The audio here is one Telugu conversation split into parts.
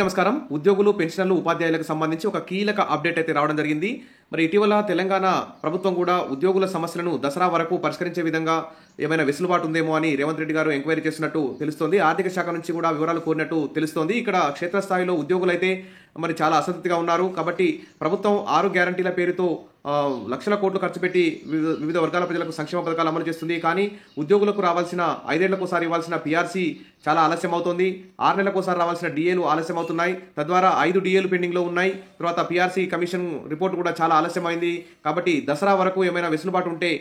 నమస్కారం. ఉద్యోగులు, పెన్షనర్లు, ఉపాధ్యాయులకు సంబంధించి ఒక కీలక అప్డేట్ అయితే రావడం జరిగింది. మరి ఇటీవల తెలంగాణ ప్రభుత్వం కూడా ఉద్యోగుల సమస్యలను దసరా వరకు పరిష్కరించే విధంగా ఏమైనా వెసులుబాటు ఉందేమో అని రేవంత్ రెడ్డి గారు ఎంక్వైరీ చేస్తున్నట్టు తెలుస్తోంది. ఆర్థిక శాఖ నుంచి కూడా వివరాలు కోరినట్టు తెలుస్తోంది. ఇక్కడ క్షేత్రస్థాయిలో ఉద్యోగులైతే మరి చాలా అసంతృప్తిగా ఉన్నారు. కాబట్టి ప్రభుత్వం 6 గ్యారంటీల పేరుతో లక్షల కోట్లు ఖర్చు పెట్టి వివిధ వర్గాల ప్రజలకు సంక్షేమ పథకాలు అమలు చేస్తుంది. కానీ ఉద్యోగులకు రావాల్సిన 5 ఏళ్లకోసారి ఇవ్వాల్సిన పీఆర్సీ చాలా ఆలస్యం అవుతోంది. 6 నెలలకోసారి రావాల్సిన డిఏలు ఆలస్యం అవుతున్నాయి. తద్వారా 5 డిఏలు పెండింగ్లో ఉన్నాయి. తర్వాత పీఆర్సీ కమిషన్ రిపోర్ట్ కూడా చాలా ఆలస్యమైంది. కాబట్టి దసరా వరకు ఏమైనా వెసులుబాటు ఉంటే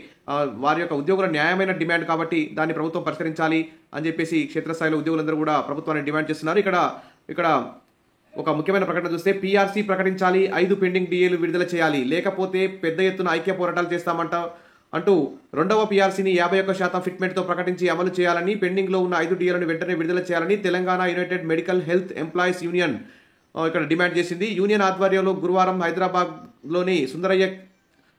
వారి యొక్క ఉద్యోగుల న్యాయమైన డిమాండ్ కాబట్టి దాన్ని ప్రభుత్వం పరిష్కరించాలి అని చెప్పేసి క్షేత్రస్థాయిలో ఉద్యోగులందరూ కూడా ప్రభుత్వాన్ని డిమాండ్ చేస్తున్నారు. ఇక్కడ ఒక ముఖ్యమైన ప్రకటన చూస్తే పీఆర్సీ ప్రకటించాలి, 5 పెండింగ్ డిఏలు విడుదల చేయాలి, లేకపోతే పెద్ద ఎత్తున ఐక్య పోరాటాలు అంటూ రెండవ పీఆర్సీని 51% ఫిట్మెంట్తో ప్రకటించి అమలు చేయాలని, పెండింగ్లో ఉన్న 5 డిఏలను వెంటనే విడుదల చేయాలని Telangana United medical health employees union ఇక్కడ డిమాండ్ చేసింది. యూనియన్ ఆధ్వర్యంలో గురువారం హైదరాబాద్లోని సుందరయ్య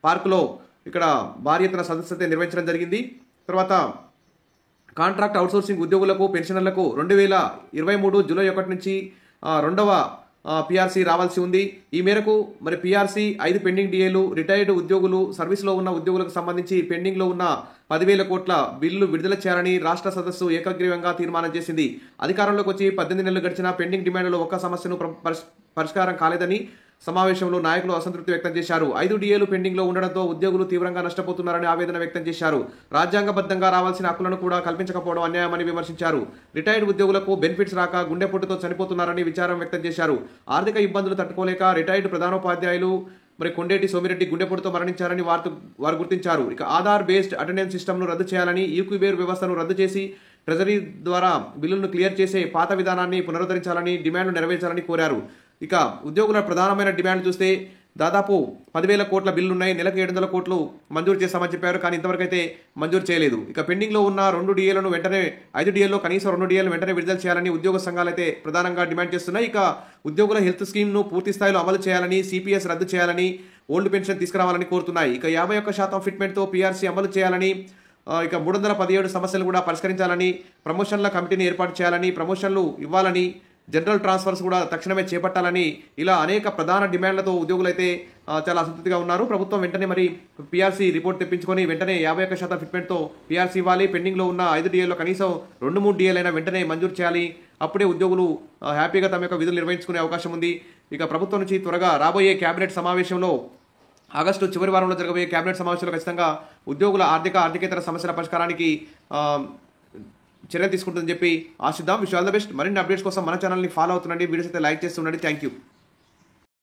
పార్కులో ఇక్కడ భారీ ఎత్తున సదస్సు నిర్వహించడం జరిగింది. తర్వాత కాంట్రాక్ట్ అవుట్సోర్సింగ్ ఉద్యోగులకు, పెన్షనర్లకు 2023 జూలై 1 నుంచి రెండవ పీఆర్సీ రావాల్సి ఉంది. ఈ మేరకు మరి పీఆర్సీ, 5 పెండింగ్ డిఏలు, రిటైర్డ్ ఉద్యోగులు, సర్వీస్లో ఉన్న ఉద్యోగులకు సంబంధించి పెండింగ్లో ఉన్న 10,000 కోట్ల బిల్లు విడుదల చేయాలని రాష్ట్ర సదస్సు ఏకగ్రీవంగా తీర్మానం చేసింది. అధికారంలోకి వచ్చి 18 నెలలు గడిచిన పెండింగ్ డిమాండ్లలో ఒక్క సమస్యను పరిష్కారం కాలేదని సమావేశంలో నాయకులు అసంతృప్తి వ్యక్తం చేశారు. 5 డిఏలు పెండింగ్లో ఉండడంతో ఉద్యోగులు తీవ్రంగా నష్టపోతున్నారని ఆవేదన వ్యక్తం చేశారు. రాజ్యాంగబద్ధంగా రావాల్సిన హక్కులను కూడా కల్పించకపోవడం అన్యాయమని విమర్శించారు. రిటైర్డ్ ఉద్యోగులకు బెనిఫిట్స్ రాక గుండెపోటుతో చనిపోతున్నారని విచారం వ్యక్తం చేశారు. ఆర్థిక ఇబ్బందులు తట్టుకోలేక రిటైర్డ్ ప్రధానోపాధ్యాయులు కొండేటి సోమిరెడ్డి గుండెపోటుతో మరణించారని వారు గుర్తించారు. ఇక ఆధార్ బేస్డ్ అటెండెన్స్ సిస్టమ్ను రద్దు చేయాలని, ఈక్విబేర్ వ్యవస్థను రద్దు చేసి ట్రెజరీ ద్వారా బిల్లులను క్లియర్ చేసే పాత విధానాన్ని పునరుద్ధరించాలని, డిమాండ్లు నెరవేర్చాలని కోరారు. ఇక ఉద్యోగుల ప్రధానమైన డిమాండ్లు చూస్తే దాదాపు 10,000 కోట్ల బిల్లున్నాయి, నెలకు 700 కోట్లు మంజూరు చేస్తామని చెప్పారు. కానీ ఇంతవరకు అయితే మంజూరు చేయలేదు. ఇక పెండింగ్లో ఉన్న 2 డిఏలను వెంటనే 5 డిఏల్లో కనీసం 2 డిఏలను వెంటనే విడుదల చేయాలని ఉద్యోగ సంఘాలు అయితే ప్రధానంగా డిమాండ్ చేస్తున్నాయి. ఇక ఉద్యోగుల హెల్త్ స్కీమ్ను పూర్తి స్థాయిలో అమలు చేయాలని, సిపిఎస్ రద్దు చేయాలని, ఓల్డ్ పెన్షన్ తీసుకురావాలని కోరుతున్నాయి. ఇక 51% ఫిట్మెంట్తో పీఆర్సీ అమలు చేయాలని, ఇక 317 సమస్యలు కూడా పరిష్కరించాలని, ప్రమోషన్ల కమిటీని ఏర్పాటు చేయాలని, ప్రమోషన్లు ఇవ్వాలని, జనరల్ ట్రాన్స్ఫర్స్ కూడా తక్షణమే చేపట్టాలని, ఇలా అనేక ప్రధాన డిమాండ్లతో ఉద్యోగులైతే చాలా అసంతృప్తిగా ఉన్నారు. ప్రభుత్వం వెంటనే మరి పీఆర్సీ రిపోర్ట్ తెప్పించుకొని వెంటనే 51% ఫిట్మెంట్తో పీఆర్సీ ఇవ్వాలి. పెండింగ్లో ఉన్న 5 డిఏల్లో కనీసం 2-3 డిఏలైనా వెంటనే మంజూరు చేయాలి. అప్పుడే ఉద్యోగులు హ్యాపీగా తమ యొక్క విధులు నిర్వహించుకునే అవకాశం ఉంది. ఇక ప్రభుత్వం నుంచి త్వరగా రాబోయే కేబినెట్ సమావేశంలో, ఆగస్టు చివరి వారంలో జరగబోయే కేబినెట్ సమావేశంలో ఖచ్చితంగా ఉద్యోగుల ఆర్థికేతర సమస్యల పరిష్కారానికి చర్యలు తీసుకుంటుందని చెప్పి ఆశిద్దాం. Wish all the best. మరిన్ని అప్డేట్స్ కోసం మన ఛానల్ని ఫాలో అవుతుండండి. వీడియోస్ అయితే లైక్ చేస్తుండండి. Thank you.